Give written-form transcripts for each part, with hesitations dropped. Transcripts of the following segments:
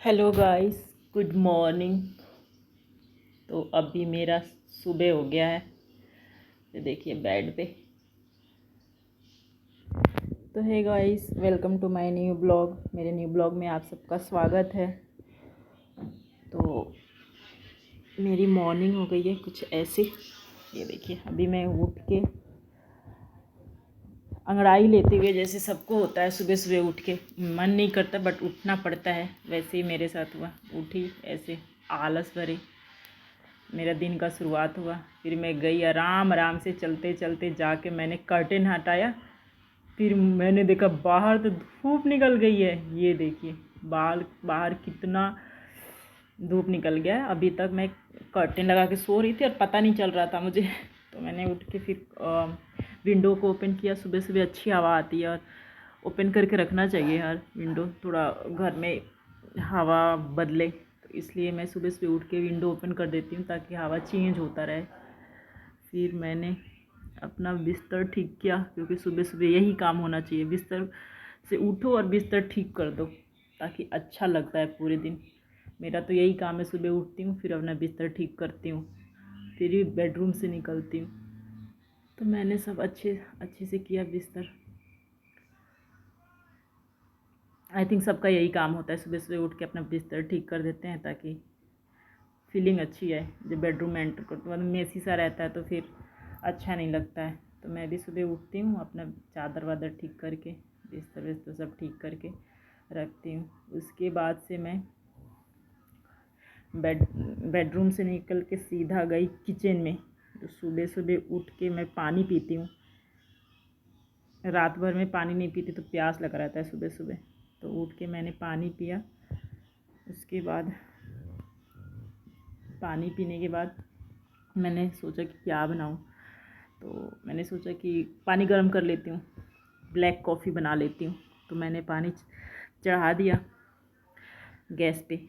Hello guys, good morning. तो अभी मेरा सुबह हो गया है। ये देखिए बेड पे। तो hey guys, welcome to my new blog. मेरे न्यू ब्लॉग में आप सबका स्वागत है। तो मेरी मॉर्निंग हो गई है कुछ ऐसे। ये देखिए अभी मैं उठ के अंगड़ाई लेते हुए, जैसे सबको होता है सुबह सुबह उठ के, मन नहीं करता बट उठना पड़ता है, वैसे ही मेरे साथ हुआ। उठी ऐसे आलस भरे, मेरा दिन का शुरुआत हुआ। फिर मैं गई आराम आराम से, चलते चलते जाके मैंने कर्टेन हटाया। फिर मैंने देखा बाहर तो धूप निकल गई है। ये देखिए बाहर बाहर कितना धूप निकल गया है। अभी तक मैं कर्टेन लगा के सो रही थी और पता नहीं चल रहा था मुझे। तो मैंने उठ के फिर विंडो को ओपन किया। सुबह सुबह अच्छी हवा आती है और ओपन करके रखना चाहिए यार विंडो, थोड़ा घर में हवा बदले। तो इसलिए मैं सुबह सुबह उठ के विंडो ओपन कर देती हूँ ताकि हवा चेंज होता रहे। फिर मैंने अपना बिस्तर ठीक किया, क्योंकि सुबह सुबह यही काम होना चाहिए, बिस्तर से उठो और बिस्तर ठीक कर दो ताकि अच्छा लगता है पूरे दिन। मेरा तो यही काम है, सुबह उठती हूँ फिर अपना बिस्तर ठीक करती हूँ, फिर ही बेडरूम से निकलती हूँ। तो मैंने सब अच्छे अच्छे से किया बिस्तर। आई थिंक सबका यही काम होता है, सुबह सुबह उठ के अपना बिस्तर ठीक कर देते हैं ताकि फीलिंग अच्छी है। जब बेडरूम में एंटर करते वक्त मेसी सा रहता है तो फिर अच्छा नहीं लगता है। तो मैं भी सुबह उठती हूँ, अपना चादर वादर ठीक करके, बिस्तर विस्तर सब ठीक करके रखती हूँ। उसके बाद से मैं बेडरूम से निकल के सीधा गई किचन में। तो सुबह सुबह उठ के मैं पानी पीती हूँ। रात भर में पानी नहीं पीती तो प्यास लगा रहता है सुबह सुबह। तो उठ के मैंने पानी पिया। उसके बाद पानी पीने के बाद मैंने सोचा कि क्या बनाऊँ। तो मैंने सोचा कि पानी गर्म कर लेती हूँ, ब्लैक कॉफ़ी बना लेती हूँ। तो मैंने पानी चढ़ा दिया गैस पे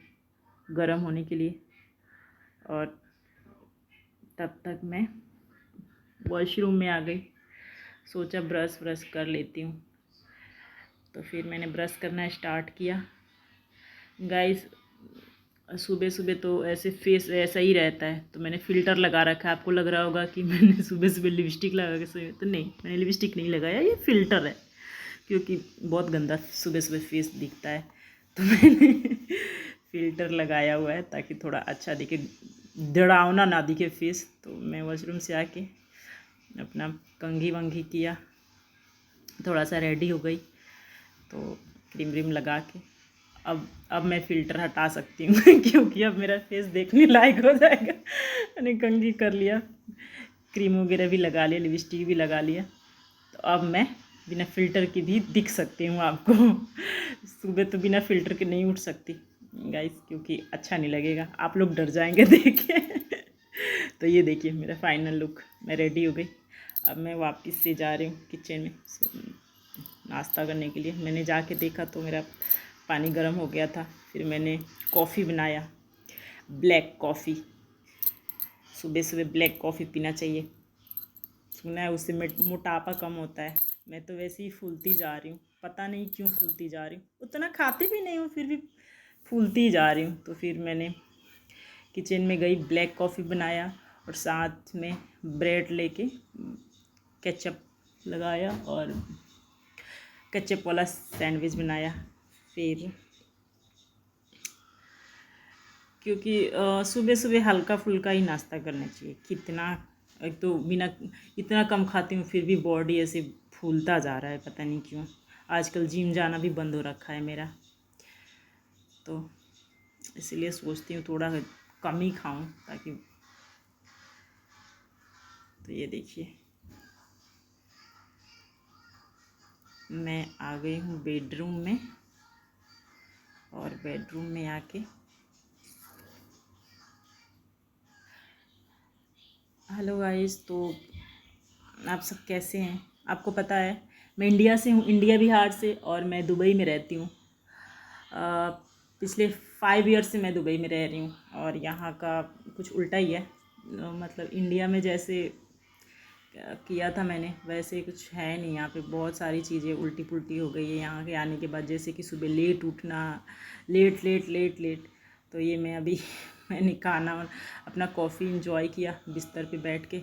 गर्म होने के लिए, और तब तक मैं वॉशरूम में आ गई। सोचा ब्रश ब्रश कर लेती हूँ। तो फिर मैंने ब्रश करना स्टार्ट किया। गाइस, सुबह सुबह तो ऐसे फेस ऐसा ही रहता है, तो मैंने फ़िल्टर लगा रखा है। आपको लग रहा होगा कि मैंने सुबह सुबह लिपस्टिक लगा के सोई, तो नहीं, मैंने लिपस्टिक नहीं लगाया, ये फ़िल्टर है, क्योंकि बहुत गंदा सुबह सुबह फेस दिखता है। तो मैंने फ़िल्टर लगाया हुआ है ताकि थोड़ा अच्छा दिखे, डरावना ना दिखे फेस। तो मैं वॉशरूम से आके अपना कंघी वंघी किया, थोड़ा सा रेडी हो गई। तो क्रीम व्रीम लगा के अब मैं फ़िल्टर हटा सकती हूँ क्योंकि अब मेरा फेस देखने लायक हो जाएगा। मैंने कंघी कर लिया, क्रीम वगैरह भी लगा लिया, लिपस्टिक भी लगा लिया। तो अब मैं बिना फ़िल्टर की भी दिख सकती हूँ आपको। सुबह तो बिना फ़िल्टर के नहीं उठ सकती गाइस, क्योंकि अच्छा नहीं लगेगा, आप लोग डर जाएंगे देख के। तो ये देखिए मेरा फाइनल लुक, मैं रेडी हो गई। अब मैं वापस से जा रही हूँ किचन में नाश्ता करने के लिए। मैंने जाके देखा तो मेरा पानी गर्म हो गया था। फिर मैंने कॉफ़ी बनाया, ब्लैक कॉफ़ी। सुबह सुबह ब्लैक कॉफ़ी पीना चाहिए, सुना है उससे मोटापा कम होता है। मैं तो वैसे ही फूलती जा रही हूँ, पता नहीं क्यों फूलती जा रही हूँ। उतना खाती भी नहीं हूँ फिर भी फूलती जा रही हूँ। तो फिर मैंने किचन में गई, ब्लैक कॉफ़ी बनाया और साथ में ब्रेड लेके केचप लगाया और केचप वाला सैंडविच बनाया। फिर क्योंकि सुबह सुबह हल्का फुल्का ही नाश्ता करना चाहिए। कितना, एक तो बिना, इतना कम खाती हूँ फिर भी बॉडी ऐसे फूलता जा रहा है, पता नहीं क्यों। आजकल जिम जाना भी बंद हो रखा है मेरा, तो इसलिए सोचती हूँ थोड़ा कम ही खाऊं ताकि। तो ये देखिए मैं आ गई हूँ बेडरूम में, और बेडरूम में आके हेलो गाइस। तो आप सब कैसे हैं? आपको पता है मैं इंडिया से हूँ, इंडिया बिहार से, और मैं दुबई में रहती हूँ। पिछले 5 ईयर से मैं दुबई में रह रही हूँ, और यहाँ का कुछ उल्टा ही है। मतलब इंडिया में जैसे किया था मैंने, वैसे कुछ है नहीं यहाँ पे। बहुत सारी चीज़ें उल्टी पुल्टी हो गई है यहाँ के आने के बाद, जैसे कि सुबह लेट उठना, लेट लेट लेट लेट। तो ये मैं अभी मैंने खाना अपना कॉफ़ी इंजॉय किया बिस्तर पे बैठ के।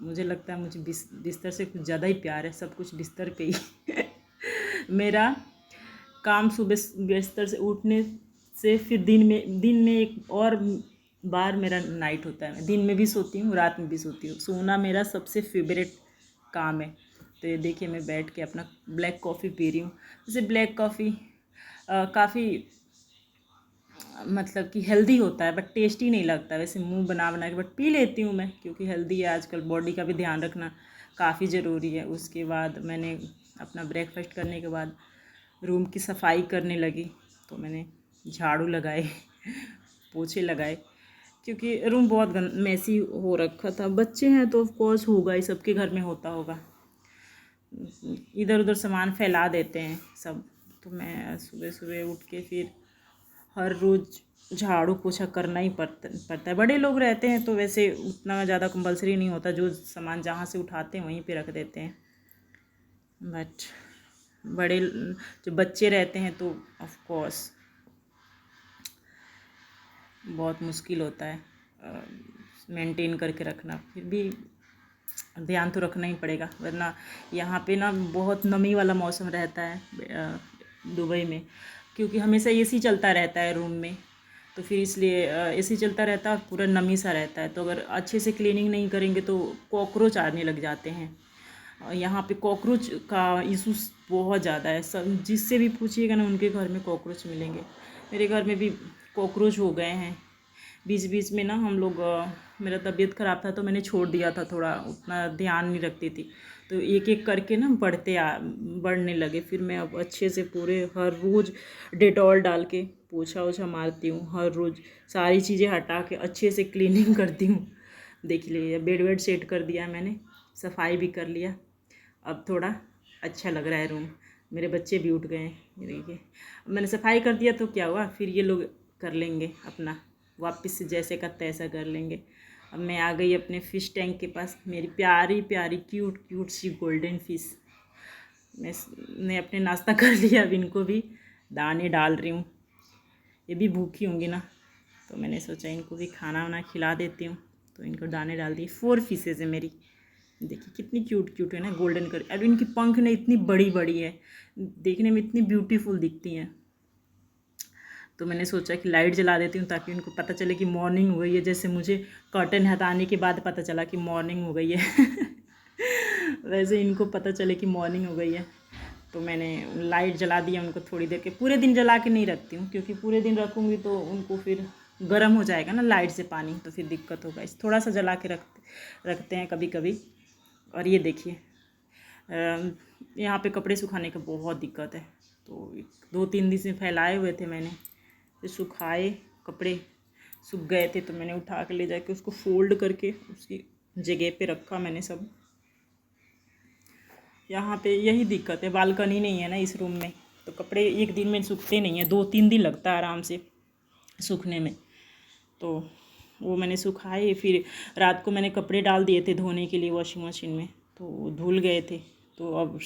मुझे लगता है मुझे बिस्तर से कुछ ज़्यादा ही प्यार है, सब कुछ बिस्तर पे ही मेरा काम सुबह बिस्तर से उठने से फिर दिन में एक और बार मेरा नाइट होता है। मैं दिन में भी सोती हूँ, रात में भी सोती हूँ। सोना मेरा सबसे फेवरेट काम है। तो ये देखिए मैं बैठ के अपना ब्लैक कॉफ़ी पी रही हूँ। जैसे ब्लैक कॉफ़ी काफ़ी मतलब कि हेल्दी होता है, बट टेस्टी नहीं लगता। वैसे मुंह बना बना के बट पी लेती हूँ मैं, क्योंकि हेल्दी है आजकल, बॉडी का भी ध्यान रखना काफ़ी ज़रूरी है। उसके बाद मैंने अपना ब्रेकफास्ट करने के बाद रूम की सफाई करने लगी। तो मैंने झाड़ू लगाए पोछे लगाए, क्योंकि रूम बहुत मैसी हो रखा था। बच्चे हैं तो ऑफ कोर्स होगा ही, सबके घर में होता होगा, इधर उधर सामान फैला देते हैं सब। तो मैं सुबह सुबह उठ के फिर हर रोज़ झाड़ू पोछा करना ही पड़ता है। बड़े लोग रहते हैं तो वैसे उतना ज़्यादा कंपलसरी नहीं होता, जो सामान जहाँ से उठाते हैं वहीं पे रख देते हैं। बट बड़े जो बच्चे रहते हैं तो ऑफ कोर्स बहुत मुश्किल होता है मेंटेन करके रखना। फिर भी ध्यान तो रखना ही पड़ेगा, वरना यहाँ पे ना बहुत नमी वाला मौसम रहता है दुबई में, क्योंकि हमेशा एसी चलता रहता है रूम में। तो फिर इसलिए एसी चलता रहता है और पूरा नमी सा रहता है। तो अगर अच्छे से क्लीनिंग नहीं करेंगे तो कॉकरोच आने लग जाते हैं। यहाँ पे कॉकरोच का इशूज़ बहुत ज़्यादा है। सब जिससे भी पूछिएगा ना उनके घर में कॉकरोच मिलेंगे। मेरे घर में भी कॉकरोच हो गए हैं। बीच बीच में ना हम लोग मेरा तबीयत ख़राब था तो मैंने छोड़ दिया था, थोड़ा उतना ध्यान नहीं रखती थी। तो एक एक करके ना बढ़ने लगे। फिर मैं अब अच्छे से पूरे हर रोज़ डेटॉल डाल के पोछा ओछा मारती हूँ। हर रोज़ सारी चीज़ें हटा के अच्छे से क्लीनिंग करती हूँ। देख लीजिए बेड वेड सेट कर दिया मैंने, सफाई भी कर लिया। अब थोड़ा अच्छा लग रहा है रूम। मेरे बच्चे भी उठ गए हैं। ये देखिए मैंने सफाई कर दिया तो क्या हुआ, फिर ये लोग कर लेंगे अपना, वापस से जैसे का तैसा कर लेंगे। अब मैं आ गई अपने फ़िश टैंक के पास। मेरी प्यारी प्यारी क्यूट क्यूट सी गोल्डन फ़िश। मैं अपने नाश्ता कर लिया। अब इनको भी दाने डाल रही हूँ, ये भी भूखी होंगी ना, तो मैंने सोचा इनको भी खाना वाना खिला देती हूँ। तो इनको दाने डाल दिए। 4 फिशेज़ है मेरी। देखिए कितनी क्यूट क्यूट है ना, गोल्डन कलर। और इनकी पंख ना इतनी बड़ी बड़ी है, देखने में इतनी ब्यूटीफुल दिखती हैं। तो मैंने सोचा कि लाइट जला देती हूँ ताकि उनको पता चले कि मॉर्निंग हो गई है, जैसे मुझे कर्टन हटाने के बाद पता चला कि मॉर्निंग हो गई है वैसे इनको पता चले कि मॉर्निंग हो गई है। तो मैंने लाइट जला दिया उनको थोड़ी देर के। पूरे दिन जला के नहीं रखती हूँ, क्योंकि पूरे दिन रखूँगी तो उनको फिर गर्म हो जाएगा ना लाइट से पानी, तो फिर दिक्कत होगा। इस थोड़ा सा जला के रखते हैं कभी कभी। और ये देखिए यहाँ पे कपड़े सुखाने का बहुत दिक्कत है। तो 2-3 दिन से फैलाए हुए थे मैंने, फिर सुखाए कपड़े, सूख गए थे तो मैंने उठा के ले जाके उसको फोल्ड करके उसकी जगह पे रखा मैंने सब। यहाँ पे यही दिक्कत है, बालकनी नहीं है ना इस रूम में, तो कपड़े एक दिन में सूखते नहीं हैं, 2-3 दिन लगता है आराम से सूखने में। तो वो मैंने सुखाए। फिर रात को मैंने कपड़े डाल दिए थे धोने के लिए वॉशिंग मशीन में, तो धुल गए थे। तो अब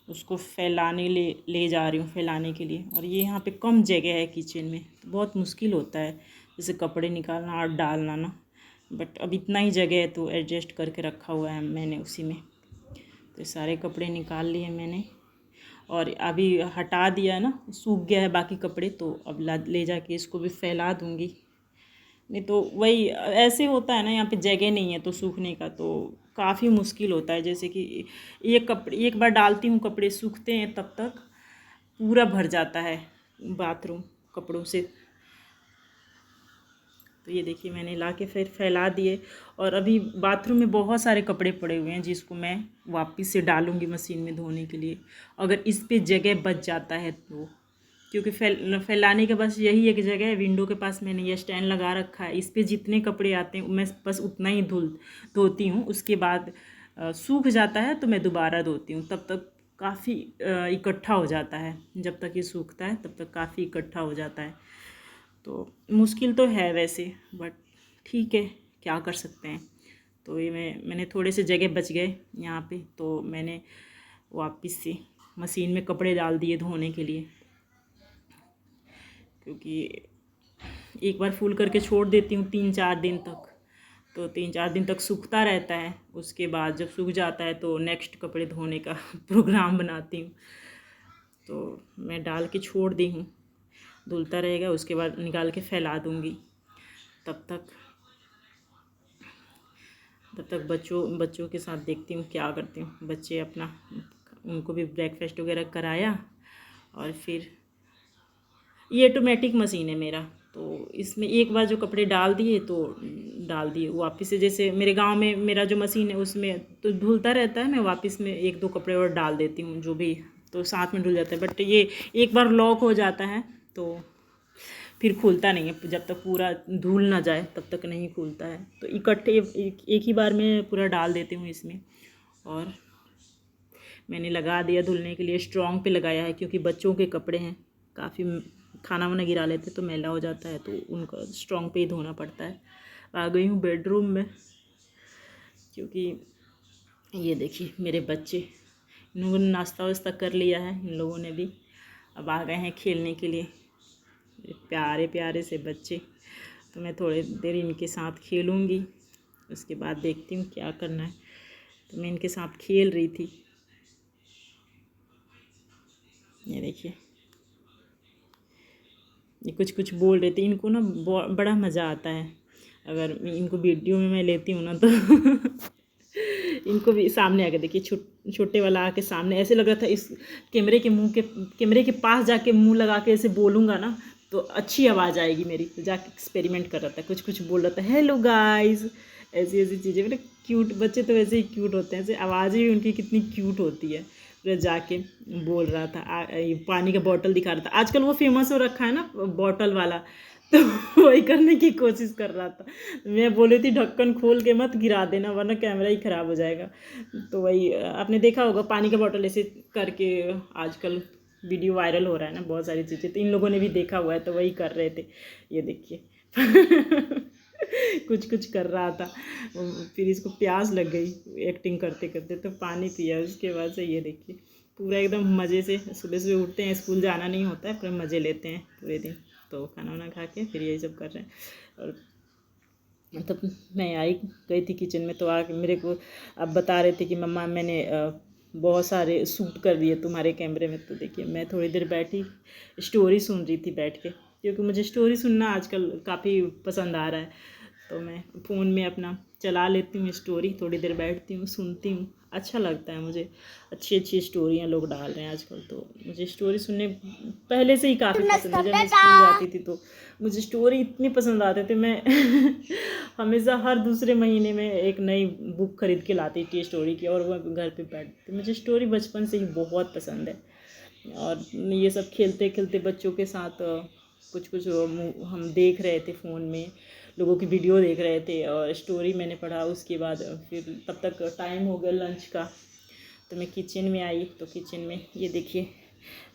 उसको फैलाने ले जा रही हूँ फैलाने के लिए। और ये यहाँ पे कम जगह है किचन में, तो बहुत मुश्किल होता है जैसे कपड़े निकालना और डालना ना। बट अब इतना ही जगह है तो एडजस्ट करके रखा हुआ है मैंने उसी में। तो सारे कपड़े निकाल लिए मैंने और अभी हटा दिया ना, सूख गया है बाकी कपड़े। तो अब ले जाके इसको भी फैला दूँगी। नहीं तो वही ऐसे होता है ना, यहाँ पे जगह नहीं है तो सूखने का तो काफ़ी मुश्किल होता है। जैसे कि एक बार डालती हूँ कपड़े, सूखते हैं तब तक पूरा भर जाता है बाथरूम कपड़ों से। तो ये देखिए मैंने ला के फिर फैला दिए। और अभी बाथरूम में बहुत सारे कपड़े पड़े हुए हैं जिसको मैं वापस से डालूँगी मशीन में धोने के लिए, अगर इस पे जगह बच जाता है तो। क्योंकि फैलाने के बस यही एक जगह है, विंडो के पास मैंने ये स्टैंड लगा रखा है। इस पे जितने कपड़े आते हैं मैं बस उतना ही धोती हूँ। उसके बाद सूख जाता है तो मैं दोबारा धोती हूँ। तब तक काफ़ी इकट्ठा हो जाता है, जब तक ये सूखता है तब तक काफ़ी इकट्ठा हो जाता है। तो मुश्किल तो है वैसे, बट ठीक है क्या कर सकते हैं। तो ये मैंने थोड़े से जगह बच गए यहाँ पे, तो मैंने वापस से मशीन में कपड़े डाल दिए धोने के लिए, क्योंकि एक बार फुल करके छोड़ देती हूँ 3-4 दिन तक, तो 3-4 दिन तक सूखता रहता है। उसके बाद जब सूख जाता है तो नेक्स्ट कपड़े धोने का प्रोग्राम बनाती हूँ। तो मैं डाल के छोड़ दी हूँ, धुलता रहेगा, उसके बाद निकाल के फैला दूँगी। तब तक बच्चों के साथ देखती हूँ क्या करती हूँ। बच्चे अपना, उनको भी ब्रेकफास्ट वगैरह कराया, और फिर ये ऑटोमेटिक मशीन है मेरा, तो इसमें एक बार जो कपड़े डाल दिए तो डाल दिए वापस से। जैसे मेरे गांव में मेरा जो मशीन है उसमें तो धुलता रहता है, मैं वापस में 1-2 कपड़े और डाल देती हूँ जो भी, तो साथ में धुल जाता है। बट ये एक बार लॉक हो जाता है तो फिर खुलता नहीं है, जब तक पूरा धुल ना जाए तब तक नहीं खुलता है। तो इकट्ठे एक ही बार में पूरा डाल देती हूँ इसमें। और मैंने लगा दिया धुलने के लिए, स्ट्रॉन्ग पे लगाया है, क्योंकि बच्चों के कपड़े हैं, काफ़ी खाना वाना गिरा लेते तो मैला हो जाता है, तो उनका स्ट्रॉन्ग पे ही धोना पड़ता है। आ गई हूँ बेडरूम में, क्योंकि ये देखिए मेरे बच्चे, इन लोगों ने नाश्ता वास्ता कर लिया है, इन लोगों ने भी अब आ गए हैं खेलने के लिए, प्यारे प्यारे से बच्चे। तो मैं थोड़ी देर इनके साथ खेलूँगी, उसके बाद देखती हूँ क्या करना है। तो मैं इनके साथ खेल रही थी, ये देखिए ये कुछ बोल रहे थे। इनको ना बड़ा मज़ा आता है, अगर इनको वीडियो में मैं लेती हूँ ना तो इनको भी सामने आके देखिए, छोटे वाला आके सामने, ऐसे लग रहा था इस कैमरे के पास जाके मुंह लगा के ऐसे बोलूँगा ना तो अच्छी आवाज़ आएगी मेरी। तो जाके एक्सपेरिमेंट कर रहा था, कुछ बोल रहा था, हेलो गाइस, ऐसी चीज़ें। मतलब क्यूट बच्चे तो वैसे ही क्यूट होते हैं, ऐसे आवाज़ भी उनकी कितनी क्यूट होती है। फिर जाके बोल रहा था, पानी का बॉटल दिखा रहा था, आजकल वो फेमस हो रखा है ना बॉटल वाला, तो वही करने की कोशिश कर रहा था। मैं बोली थी ढक्कन खोल के मत गिरा देना वरना कैमरा ही ख़राब हो जाएगा। तो वही आपने देखा होगा, पानी का बॉटल ऐसे करके आजकल वीडियो वायरल हो रहा है ना, बहुत सारी चीज़ें, तो इन लोगों ने भी देखा हुआ है, तो वही कर रहे थे। ये देखिए कुछ कर रहा था, फिर इसको प्यास लग गई एक्टिंग करते करते, तो पानी पिया। उसके बाद से ये देखिए पूरा एकदम मज़े से, सुबह उठते हैं, स्कूल जाना नहीं होता है, पूरे मज़े लेते हैं पूरे दिन। तो खाना वाना खा के फिर यही सब कर रहे हैं। और मतलब मैं गई थी किचन में, तो आके मेरे को अब बता रहे थे कि मम्मा मैंने बहुत सारे शूट कर दिए तुम्हारे कैमरे में। तो देखिए मैं थोड़ी देर बैठी, स्टोरी सुन रही थी बैठ के, क्योंकि मुझे स्टोरी सुनना आजकल काफ़ी पसंद आ रहा है। तो मैं फ़ोन में अपना चला लेती हूँ स्टोरी, थोड़ी देर बैठती हूँ, सुनती हूँ, अच्छा लगता है मुझे। अच्छी स्टोरियाँ लोग डाल रहे हैं आजकल, तो मुझे स्टोरी सुनने पहले से ही काफ़ी पसंद है। जब मैं स्कूल जाती थी तो मुझे स्टोरी इतनी पसंद आते थे, मैं हमेशा हर दूसरे महीने में एक नई बुक खरीद के लाती थी स्टोरी की, और वो घर पे बैठती। मुझे स्टोरी बचपन से ही बहुत पसंद है। और ये सब खेलते खेलते बच्चों के साथ कुछ हम देख रहे थे फ़ोन में, लोगों की वीडियो देख रहे थे, और स्टोरी मैंने पढ़ा। उसके बाद फिर तब तक टाइम हो गया लंच का, तो मैं किचन में आई। तो किचन में ये देखिए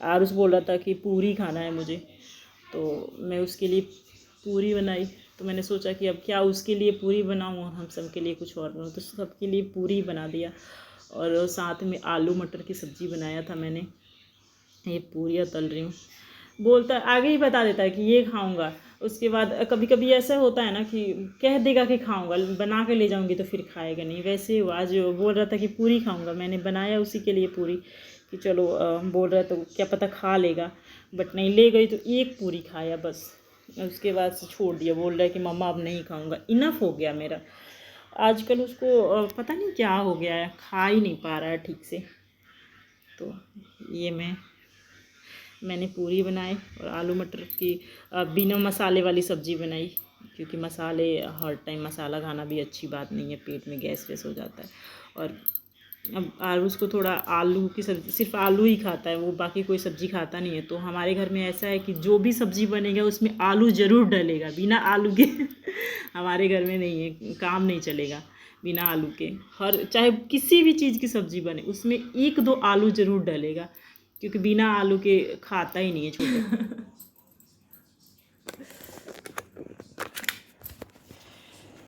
आरुष बोल रहा था कि पूरी खाना है मुझे, तो मैं उसके लिए पूरी बनाई। तो मैंने सोचा कि अब क्या उसके लिए पूरी बनाऊँ और हम सब के लिए कुछ और बनाऊँ, तो सबके लिए पूरी बना दिया। और साथ में आलू मटर की सब्ज़ी बनाया था मैंने। ये पूरियाँ तल रही हूँ, बोलता आगे ही बता देता है कि ये खाऊंगा। उसके बाद कभी कभी ऐसा होता है ना कि कह देगा कि खाऊंगा, बना के ले जाऊंगी तो फिर खाएगा नहीं। वैसे आज बोल रहा था कि पूरी खाऊंगा, मैंने बनाया उसी के लिए पूरी कि चलो बोल रहा तो क्या पता खा लेगा, बट नहीं, ले गई तो एक पूरी खाया बस। उसके बाद से छोड़ दिया, बोल रहा है कि मम्मा अब नहीं खाऊंगा, इनफ हो गया मेरा। आजकल उसको पता नहीं क्या हो गया है, खा ही नहीं पा रहा है ठीक से। तो ये मैंने पूरी बनाई और आलू मटर की बिना मसाले वाली सब्ज़ी बनाई, क्योंकि मसाले हर टाइम मसाला खाना भी अच्छी बात नहीं है, पेट में गैस वैस हो जाता है। और अब आरुष को थोड़ा आलू की सब्ज़ी, सिर्फ आलू ही खाता है वो, बाकी कोई सब्ज़ी खाता नहीं है। तो हमारे घर में ऐसा है कि जो भी सब्ज़ी बनेगा उसमें आलू ज़रूर डलेगा, बिना आलू के हमारे घर में नहीं है, काम नहीं चलेगा बिना आलू के। हर चाहे किसी भी चीज़ की सब्ज़ी बने उसमें 1-2 आलू ज़रूर डलेगा, क्योंकि बिना आलू के खाता ही नहीं है छोटे।